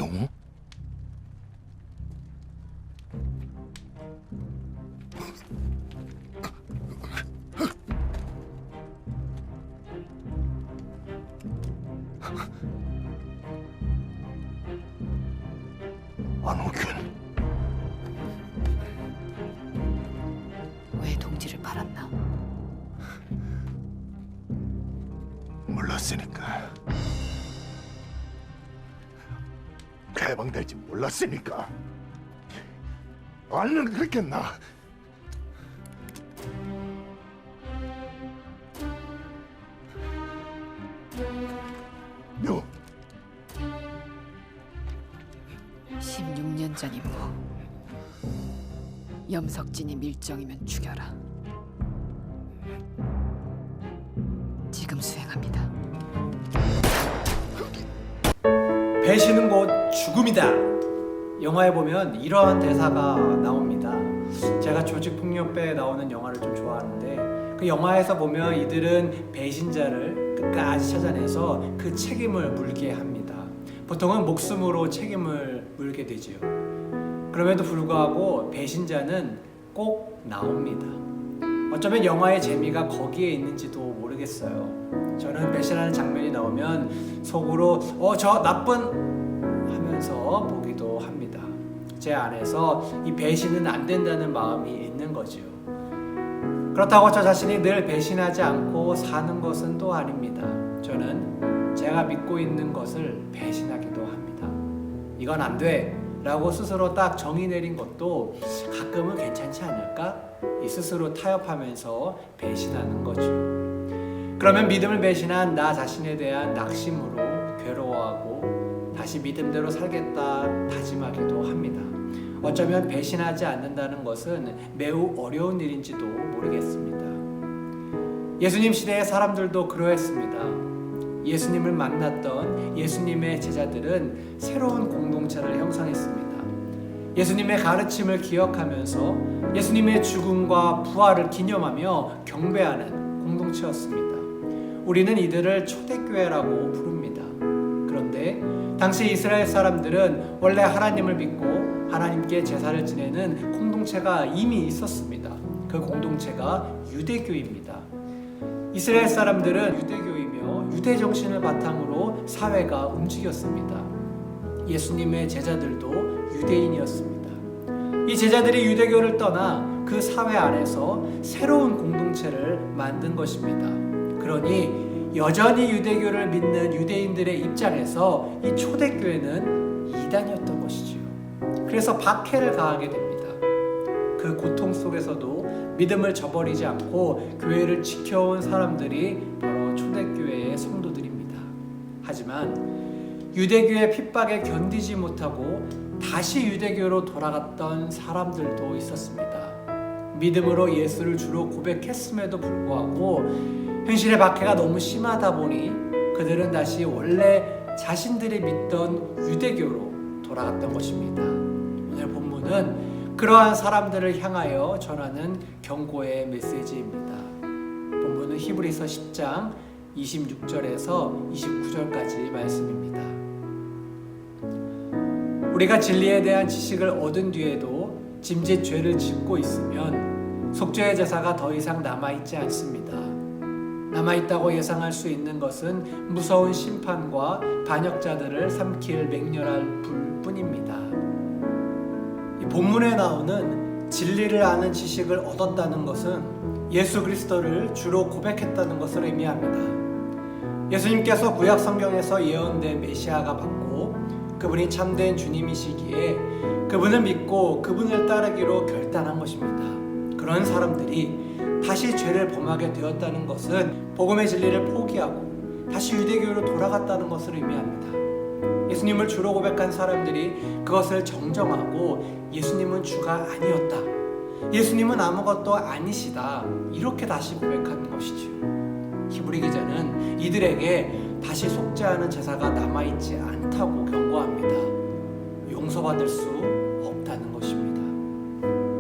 영웅? 안호균, 왜 동지를 팔았나? 몰랐으니까. 해방될지 몰랐으니까. 알면 그랬겠나? 묘, 16년 전 임무. 염석진이 밀정이면 죽여라. 지금 수행합니다. 배신은 곧 죽음이다. 영화에 보면 이러한 대사가 나옵니다. 제가 조직폭력배에 나오는 영화를 좀 좋아하는데 그 영화에서 보면 이들은 배신자를 끝까지 찾아내서 그 책임을 물게 합니다. 보통은 목숨으로 책임을 물게 되지요. 그럼에도 불구하고 배신자는 꼭 나옵니다. 어쩌면 영화의 재미가 거기에 있는지도 모르겠어요. 저는 배신하는 장면이 나오면 속으로 저 나쁜 하면서 보기도 합니다. 제 안에서 이 배신은 안 된다는 마음이 있는 거지요. 그렇다고 저 자신이 늘 배신하지 않고 사는 것은 또 아닙니다. 저는 제가 믿고 있는 것을 배신하기도 합니다. 이건 안 돼 라고 스스로 딱 정의 내린 것도 가끔은 괜찮지 않을까? 이 스스로 타협하면서 배신하는 거죠. 그러면 믿음을 배신한 나 자신에 대한 낙심으로 괴로워하고 다시 믿음대로 살겠다 다짐하기도 합니다. 어쩌면 배신하지 않는다는 것은 매우 어려운 일인지도 모르겠습니다. 예수님 시대의 사람들도 그러했습니다. 예수님을 만났던 예수님의 제자들은 새로운 공동체를 형성했습니다. 예수님의 가르침을 기억하면서 예수님의 죽음과 부활을 기념하며 경배하는 공동체였습니다. 우리는 이들을 초대교회라고 부릅니다. 그런데 당시 이스라엘 사람들은 원래 하나님을 믿고 하나님께 제사를 지내는 공동체가 이미 있었습니다. 그 공동체가 유대교입니다. 이스라엘 사람들은 유대교이며 유대 정신을 바탕으로 사회가 움직였습니다. 예수님의 제자들도 유대인이었습니다. 이 제자들이 유대교를 떠나 그 사회 안에서 새로운 공동체를 만든 것입니다. 그러니 여전히 유대교를 믿는 유대인들의 입장에서 이 초대교회는 이단이었던 것이지요. 그래서 박해를 가하게 됩니다. 그 고통 속에서도 믿음을 저버리지 않고 교회를 지켜온 사람들이 바로 초대교회의 성도들입니다. 하지만 유대교의 핍박에 견디지 못하고 다시 유대교로 돌아갔던 사람들도 있었습니다. 믿음으로 예수를 주로 고백했음에도 불구하고 현실의 박해가 너무 심하다 보니 그들은 다시 원래 자신들이 믿던 유대교로 돌아갔던 것입니다. 오늘 본문은 그러한 사람들을 향하여 전하는 경고의 메시지입니다. 본문은 히브리서 10장 26절에서 29절까지 말씀입니다. 우리가 진리에 대한 지식을 얻은 뒤에도 짐짓 죄를 짓고 있으면 속죄의 제사가 더 이상 남아있지 않습니다. 남아있다고 예상할 수 있는 것은 무서운 심판과 반역자들을 삼킬 맹렬한 불뿐입니다. 이 본문에 나오는 진리를 아는 지식을 얻었다는 것은 예수 그리스도를 주로 고백했다는 것을 의미합니다. 예수님께서 구약 성경에서 예언된 메시아가 맞고 그분이 참된 주님이시기에 그분을 믿고 그분을 따르기로 결단한 것입니다. 그런 사람들이 다시 죄를 범하게 되었다는 것은 복음의 진리를 포기하고 다시 유대교로 돌아갔다는 것을 의미합니다. 예수님을 주로 고백한 사람들이 그것을 정정하고 예수님은 주가 아니었다, 예수님은 아무것도 아니시다, 이렇게 다시 고백하는 것이지요. 히브리 기자는 이들에게 다시 속죄하는 제사가 남아있지 않다고 경고합니다. 용서받을 수 없다는 것입니다.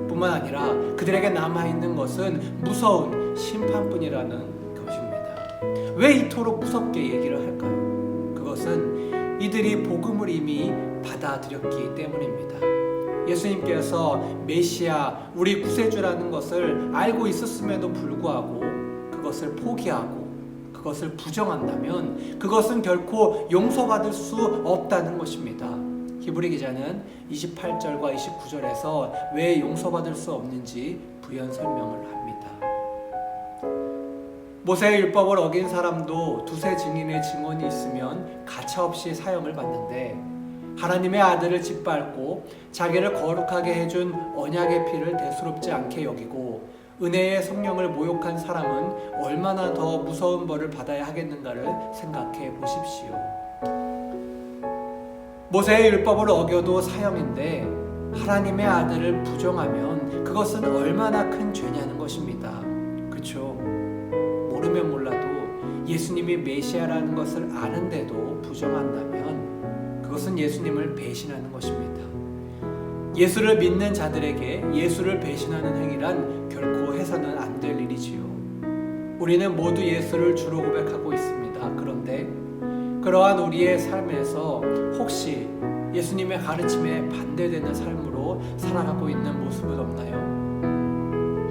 뿐만 아니라 그들에게 남아있는 것은 무서운 심판뿐이라는 것입니다. 왜 이토록 무섭게 얘기를 할까요? 그것은 이들이 복음을 이미 받아들였기 때문입니다. 예수님께서 메시아, 우리 구세주라는 것을 알고 있었음에도 불구하고 그것을 포기하고 그것을 부정한다면 그것은 결코 용서받을 수 없다는 것입니다. 히브리 기자는 28절과 29절에서 왜 용서받을 수 없는지 부연 설명을 합니다. 모세의 율법을 어긴 사람도 두세 증인의 증언이 있으면 가차없이 사형을 받는데 하나님의 아들을 짓밟고 자기를 거룩하게 해준 언약의 피를 대수롭지 않게 여기고 은혜의 성령을 모욕한 사람은 얼마나 더 무서운 벌을 받아야 하겠는가를 생각해 보십시오. 모세의 율법을 어겨도 사형인데 하나님의 아들을 부정하면 그것은 얼마나 큰 죄냐는 것입니다. 그렇죠? 모르면 몰라도 예수님이 메시아라는 것을 아는데도 부정한다면 그것은 예수님을 배신하는 것입니다. 예수를 믿는 자들에게 예수를 배신하는 행위란 결코 해서는 안 될 일이지요. 우리는 모두 예수를 주로 고백하고 있습니다. 그런데 그러한 우리의 삶에서 혹시 예수님의 가르침에 반대되는 삶으로 살아가고 있는 모습은 없나요?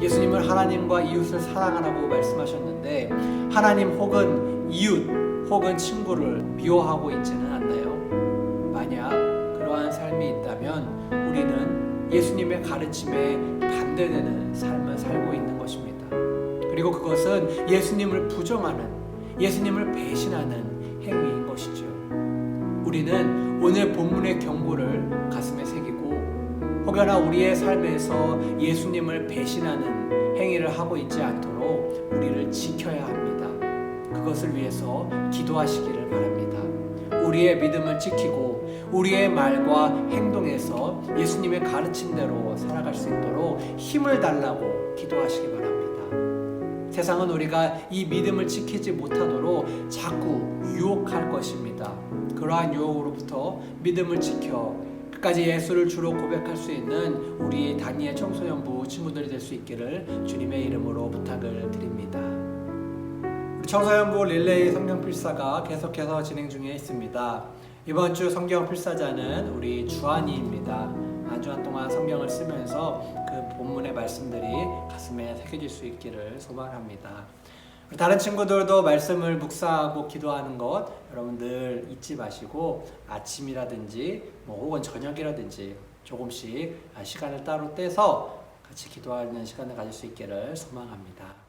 예수님은 하나님과 이웃을 사랑하라고 말씀하셨는데 하나님 혹은 이웃 혹은 친구를 미워하고 있지는 않나요? 만약 그러한 삶이 있다면 우리는 예수님의 가르침에 반대되는 삶을 살고 있는 것입니다. 그리고 그것은 예수님을 부정하는, 예수님을 배신하는 행위인 것이죠. 우리는 오늘 본문의 경고를 가슴에 새기고 혹여나 우리의 삶에서 예수님을 배신하는 행위를 하고 있지 않도록 우리를 지켜야 합니다. 그것을 위해서 기도하시기를 바랍니다. 우리의 믿음을 지키고 우리의 말과 행동에서 예수님의 가르침대로 살아갈 수 있도록 힘을 달라고 기도하시기 바랍니다. 세상은 우리가 이 믿음을 지키지 못하도록 자꾸 유혹할 것입니다. 그러한 유혹으로부터 믿음을 지켜 끝까지 예수를 주로 고백할 수 있는 우리 다니엘 청소년부 친구들이 될 수 있기를 주님의 이름으로 부탁을 드립니다. 우리 청소년부 릴레이 성경 필사가 계속해서 진행 중에 있습니다. 이번 주 성경 필사자는 우리 주한이입니다. 한 주간 동안 성경을 쓰면서 그 본문의 말씀들이 가슴에 새겨질 수 있기를 소망합니다. 다른 친구들도 말씀을 묵상하고 기도하는 것 여러분 늘 잊지 마시고 아침이라든지 혹은 저녁이라든지 조금씩 시간을 따로 떼서 같이 기도하는 시간을 가질 수 있기를 소망합니다.